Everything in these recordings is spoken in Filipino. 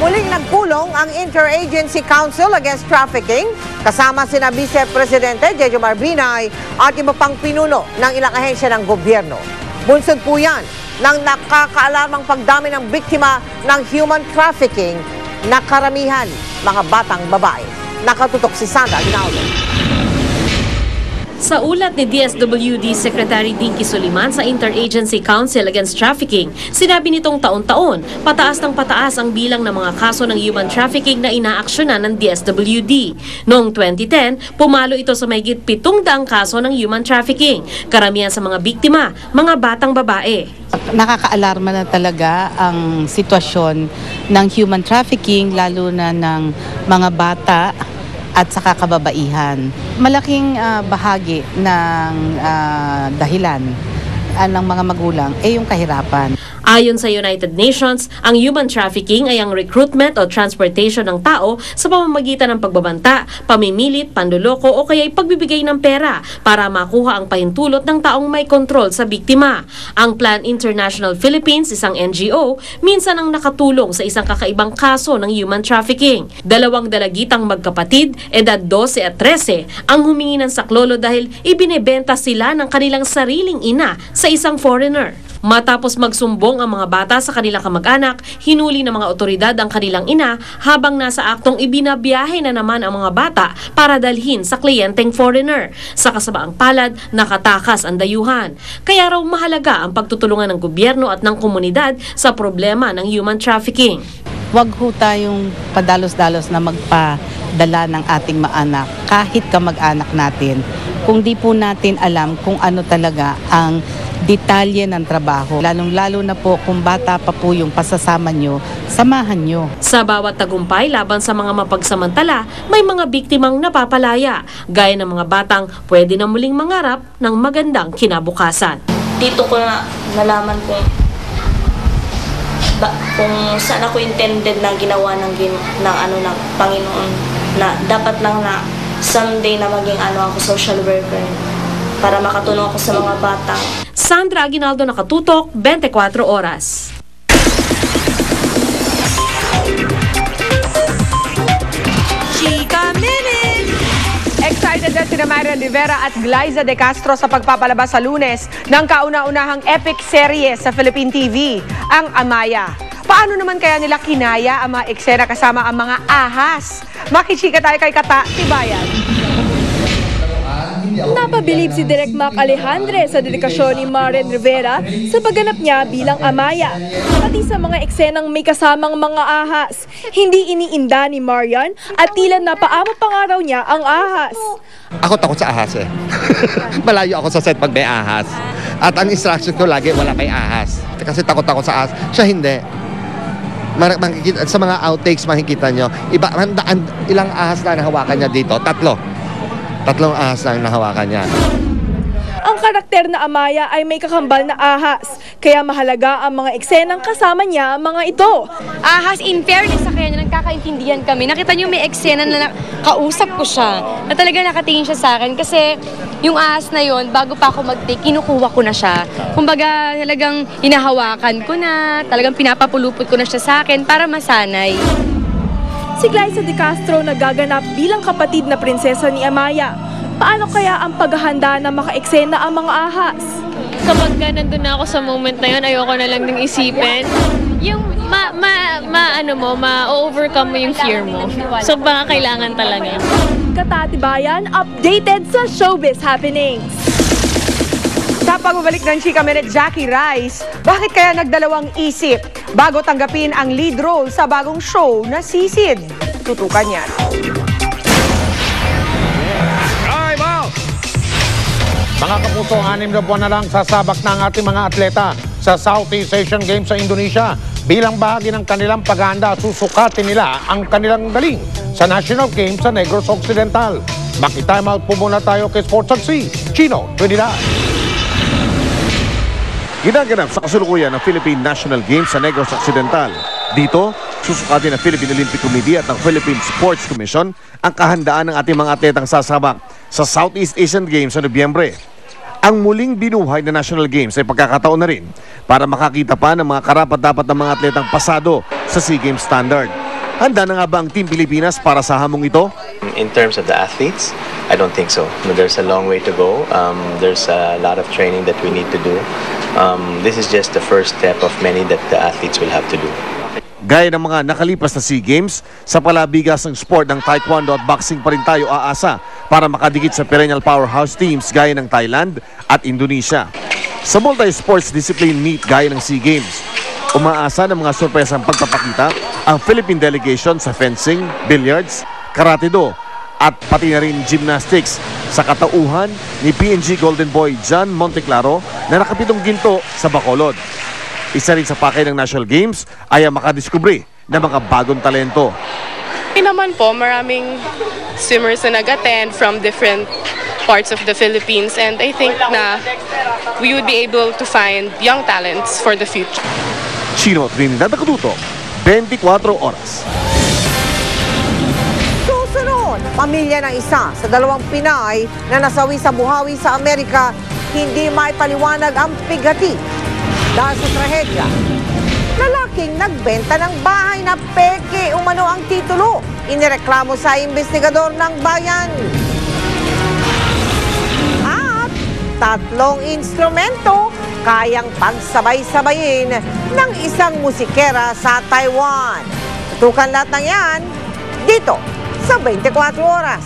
Muling nagpulong ang Interagency Council Against Trafficking kasama sina Vice Presidente Jejo Marbinay at iba pang pinuno ng ilang ahensya ng gobyerno. Bunsod po yan ng nakakaalarmang pagdami ng biktima ng human trafficking na karamihan mga batang babae. Nakatutok si Sandra Aguinaldo. Sa ulat ni DSWD Secretary Dinky Soliman sa Interagency Council Against Trafficking, sinabi nitong taon-taon, pataas ng pataas ang bilang ng mga kaso ng human trafficking na inaaksyonan ng DSWD. Noong 2010, pumalo ito sa mahigit 700 kaso ng human trafficking, karamihan sa mga biktima, mga batang babae. Nakakaalarma na talaga ang sitwasyon ng human trafficking, lalo na ng mga bata at saka kababaihan. Malaking bahagi ng dahilan ng mga magulang ay yung kahirapan. Ayon sa United Nations, ang human trafficking ay ang recruitment o transportation ng tao sa pamamagitan ng pagbabanta, pamimilit, panloloko o kaya'y pagbibigay ng pera para makuha ang pahintulot ng taong may kontrol sa biktima. Ang Plan International Philippines, isang NGO, minsan ang nakatulong sa isang kakaibang kaso ng human trafficking. 2 dalagitang magkapatid, edad 12 at 13, ang humingi ng saklolo dahil ibinebenta sila ng kanilang sariling ina sa isang foreigner. Matapos magsumbong ang mga bata sa kanilang kamag-anak, hinuli ng mga otoridad ang kanilang ina habang nasa aktong ibinabiyahe na naman ang mga bata para dalhin sa kliyenteng foreigner. Sa kasabaang palad, nakatakas ang dayuhan. Kaya raw mahalaga ang pagtutulungan ng gobyerno at ng komunidad sa problema ng human trafficking. Huwag ho tayong padalos-dalos na magpadala ng ating maanak kahit kamag-anak natin kung di po natin alam kung ano talaga ang detalye ng trabaho. Lalong-lalo na po kung bata pa po yung pasasama nyo, samahan nyo. Sa bawat tagumpay laban sa mga mapagsamantala, may mga biktimang napapalaya, gaya ng mga batang pwede na muling mangarap ng magandang kinabukasan. Dito ko na nalaman kung saan ako intended na ginawa ng Panginoon, na dapat lang na someday na maging ako social worker para makatulong ako sa mga bata. Sandra Aguinaldo, Nakatutok, 24 Oras. Chika Minute! Excited na sina Marian Rivera at Glyza De Castro sa pagpapalabas sa Lunes ng kauna-unahang epic serye sa Philippine TV, ang Amaya. Paano naman kaya nila kinaya ang mga eksena kasama ang mga ahas? Makichika tayo kay Kata Tibayan. Napabilib si Direk Mac Alejandre sa dedikasyon ni Marian Rivera sa pagganap niya bilang Amaya. Pati sa mga eksenang may kasamang mga ahas, hindi iniinda ni Marian at tila napaamo pa nga raw niya ang ahas. Ako takot sa ahas eh. Malayo ako sa set pag may ahas. At ang instruction ko lagi, wala may ahas. Kasi takot ako sa ahas. Siya hindi. Sa mga outtakes makikita nyo, ilang ahas na nahawakan niya dito? Tatlong ahas lang nahawakan niya. Ang karakter na Amaya ay may kakambal na ahas, kaya mahalaga ang mga eksenang kasama niya ang mga ito. Ahas, in fairness sa kanya, nagkakaintindihan kami. Nakita niyo may eksena na kausap ko siya, na talaga nakatingin siya sa akin kasi yung ahas na yon, bago pa ako mag-take, kinukuha ko na siya. Kumbaga, talagang hinahawakan ko na, talagang pinapapulupot ko na siya sa akin para masanay. Si Glyza De Castro nagaganap bilang kapatid na prinsesa ni Amaya. Paano kaya ang paghahanda na maka-eksena ang mga ahas? Kapag nandun na ako sa moment na yun, ayoko na lang nang isipin. Yung ma-overcome mo yung fear mo. So baka kailangan talaga. Katatibayan, updated sa showbiz happenings. Sa pagbabalik ng Chika Minute, Jackie Rice, bakit kaya nagdalawang isip bago tanggapin ang lead role sa bagong show na Sisid? Tutukan yan. Time out! Mga kapuso, 6 na buwan na lang sasabak na ang ating mga atleta sa Southeast Asian Games sa Indonesia. Bilang bahagi ng kanilang paghahanda, susukatin nila ang kanilang galing sa National Games sa Negros Occidental. Maki-time out po muna tayo kay Sports at Sea, Chino Trinidad. Ginaganap sa kasulukuyan ng Philippine National Games sa Negros Occidental. Dito, susukatin ng Philippine Olympic Committee at ng Philippine Sports Commission ang kahandaan ng ating mga atletang sasabak sa Southeast Asian Games sa Nobyembre. Ang muling binuhay na National Games ay pagkakataon na rin para makakita pa ng mga karapat-dapat ng mga atletang pasado sa SEA Games standard. Handa na nga ba ang Team Pilipinas para sa hamong ito? In terms of the athletes, I don't think so. There's a long way to go. There's a lot of training that we need to do. This is just the first step of many that the athletes will have to do. Gaya ng mga nakalipas na SEA Games, sa palabigas ng sport ng taekwondo at boxing pa rin tayo aasa para makadikit sa perennial powerhouse teams gaya ng Thailand at Indonesia. Sa multi-sports discipline meet gaya ng SEA Games, umaasa ng mga sorpresang pagpapakita ang Philippine delegation sa fencing, billiards, karate-do at pati na rin gymnastics sa katauhan ni PNG Golden Boy John Monteclaro na nakapitong ginto sa Bacolod. Isa rin sa pakay ng National Games ay ang makadiskubre ng mga bagong talento. Naman po, maraming swimmers na nag-attend from different parts of the Philippines, and I think na we would be able to find young talents for the future. Chino Trinidad Nakututo, 24 oras. Susunod, pamilya ng isa sa dalawang Pinay na nasawi sa buhawi sa Amerika, hindi maipaliwanag ang pighati. Dahil sa trahedya, lalaking nagbenta ng bahay na peke umano ang titulo. Inireklamo sa investigador ng bayan. At 3 instrumento kayang pagsabay-sabayin ng isang musikera sa Taiwan. Tutukan lahat ng yan dito sa 24 oras.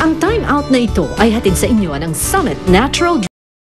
Ang time out na ito ay hatid sa inyo ng Summit Natural